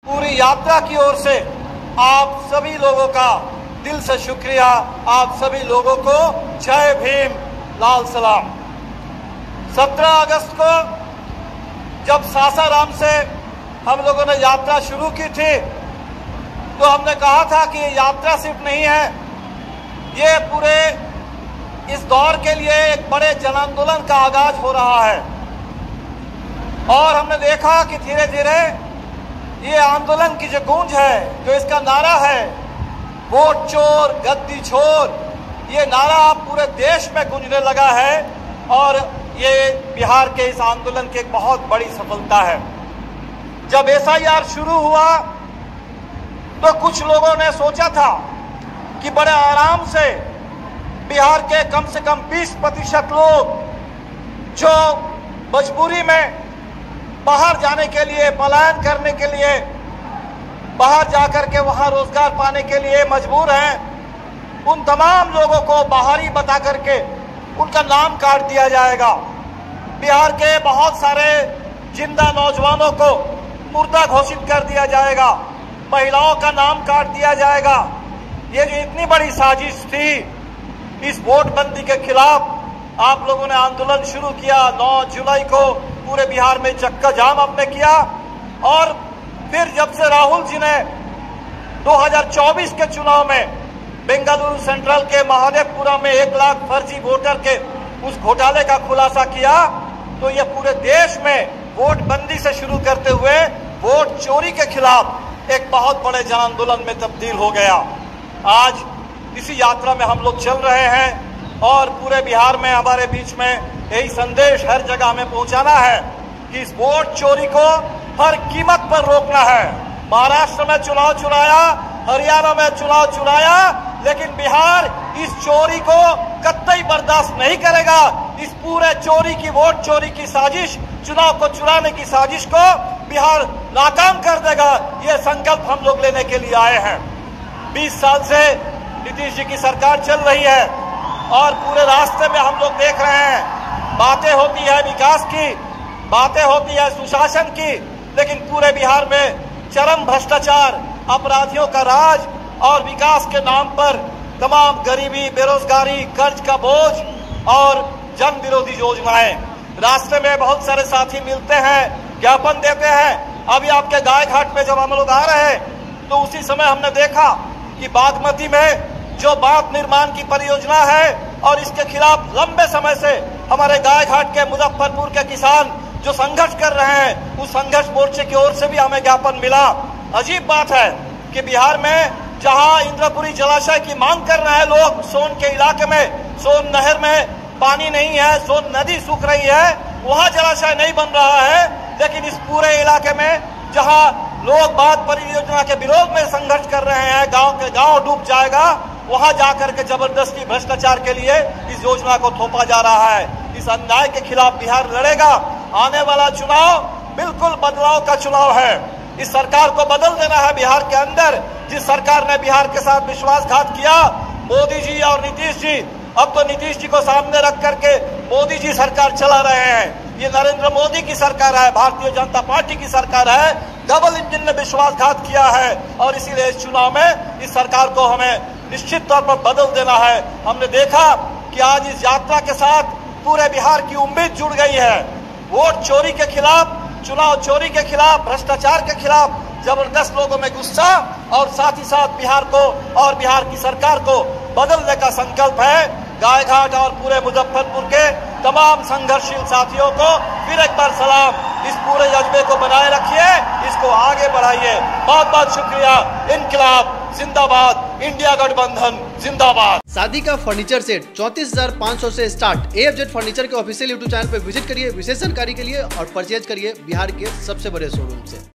पूरी यात्रा की ओर से आप सभी लोगों का दिल से शुक्रिया। आप सभी लोगों को जय भीम, लाल सलाम। 17 अगस्त को जब सासाराम से हम लोगों ने यात्रा शुरू की थी तो हमने कहा था कि ये यात्रा सिर्फ नहीं है, ये पूरे इस दौर के लिए एक बड़े जन आंदोलन का आगाज हो रहा है। और हमने देखा कि धीरे धीरे ये आंदोलन की जो गूंज है, जो इसका नारा है, वोट चोर गद्दी छोर, ये नारा पूरे देश में गूंजने लगा है। और ये बिहार के इस आंदोलन की एक बहुत बड़ी सफलता है। जब SIR शुरू हुआ तो कुछ लोगों ने सोचा था कि बड़े आराम से बिहार के कम से कम 20% लोग जो मजबूरी में बाहर जाने के लिए, पलायन करने के लिए, बाहर जाकर के वहां रोजगार पाने के लिए मजबूर हैं, उन तमाम लोगों को बाहरी बता करके उनका नाम काट दिया जाएगा। बिहार के बहुत सारे जिंदा नौजवानों को मुर्दा घोषित कर दिया जाएगा, महिलाओं का नाम काट दिया जाएगा। ये जो इतनी बड़ी साजिश थी, इस वोटबंदी के खिलाफ आप लोगों ने आंदोलन शुरू किया। 9 जुलाई को पूरे बिहार में चक्का जाम आपने किया। और फिर जब से राहुल जी ने 2024 के चुनाव में बेंगलुरु सेंट्रल के महादेवपुरा में 1 लाख फर्जी वोटर के उस घोटाले का खुलासा किया, तो ये पूरे देश में वोटबंदी से शुरू करते हुए वोट चोरी के खिलाफ एक बहुत बड़े जन आंदोलन में तब्दील हो गया। आज इसी यात्रा में हम लोग चल रहे हैं और पूरे बिहार में हमारे बीच में यही संदेश हर जगह हमें पहुंचाना है कि इस वोट चोरी को हर कीमत पर रोकना है। महाराष्ट्र में चुनाव चुराया, हरियाणा में चुनाव चुराया, लेकिन बिहार इस चोरी को कतई बर्दाश्त नहीं करेगा। इस पूरे चोरी की, वोट चोरी की साजिश, चुनाव को चुराने की साजिश को बिहार नाकाम कर देगा। ये संकल्प हम लोग लेने के लिए आए हैं। 20 साल से नीतीश जी की सरकार चल रही है और पूरे रास्ते में हम लोग देख रहे हैं, बातें होती है विकास की, बातें होती है सुशासन की, लेकिन पूरे बिहार में चरम भ्रष्टाचार, अपराधियों का राज और विकास के नाम पर तमाम गरीबी, बेरोजगारी, कर्ज का बोझ और जन विरोधी योजनाएं। रास्ते में बहुत सारे साथी मिलते हैं, ज्ञापन देते हैं। अभी आपके गाय घाट में जब हम लोग आ रहे हैं तो उसी समय हमने देखा कि बागमती में जो बांध निर्माण की परियोजना है और इसके खिलाफ लंबे समय से हमारे गाय घाट के मुजफ्फरपुर के किसान जो संघर्ष कर रहे हैं, उस संघर्ष मोर्चे की ओर से भी हमें ज्ञापन मिला। अजीब बात है कि बिहार में जहां इंद्रपुरी जलाशय की मांग कर रहे हैं लोग, सोन के इलाके में, सोन नहर में पानी नहीं है, सोन नदी सूख रही है, वहां जलाशय नहीं बन रहा है। लेकिन इस पूरे इलाके में जहां लोग बांध परियोजना के विरोध में संघर्ष कर रहे हैं, गांव के गांव डूब जाएगा, वहां जाकर के जबरदस्ती भ्रष्टाचार के लिए इस योजना को थोपा जा रहा है। इस अन्याय के खिलाफ बिहार लड़ेगा। आने वाला चुनाव बिल्कुल बदलाव का चुनाव है। इस सरकार को बदल देना है बिहार के अंदर। जिस सरकार ने बिहार के साथ विश्वासघात किया, मोदी जी और नीतीश जी, अब तो नीतीश जी को सामने रख करके मोदी जी सरकार चला रहे हैं। ये नरेंद्र मोदी की सरकार है, भारतीय जनता पार्टी की सरकार है। डबल इंजन ने विश्वासघात किया है और इसीलिए इस चुनाव में इस सरकार को हमें निश्चित तौर पर बदल देना है। हमने देखा कि आज इस यात्रा के साथ पूरे बिहार की उम्मीद जुड़ गई है। वोट चोरी के खिलाफ, चुनाव चोरी के खिलाफ, भ्रष्टाचार के खिलाफ जबरदस्त लोगों में गुस्सा और साथ ही साथ बिहार को और बिहार की सरकार को बदलने का संकल्प है। गाय घाट और पूरे मुजफ्फरपुर के तमाम संघर्षशील साथियों को फिर एक बार सलाम। इस पूरे जज्बे को बनाए रखिए, इसको आगे बढ़ाइए। बहुत बहुत शुक्रिया। इनकलाब जिंदाबाद, इंडिया गठबंधन जिंदाबाद। शादी का फर्नीचर सेट 34,500 से स्टार्ट। AFZ फर्नीचर के ऑफिशियल YouTube चैनल पर विजिट करिए विशेष जानकारी के लिए और परचेज करिए बिहार के सबसे बड़े शोरूम से।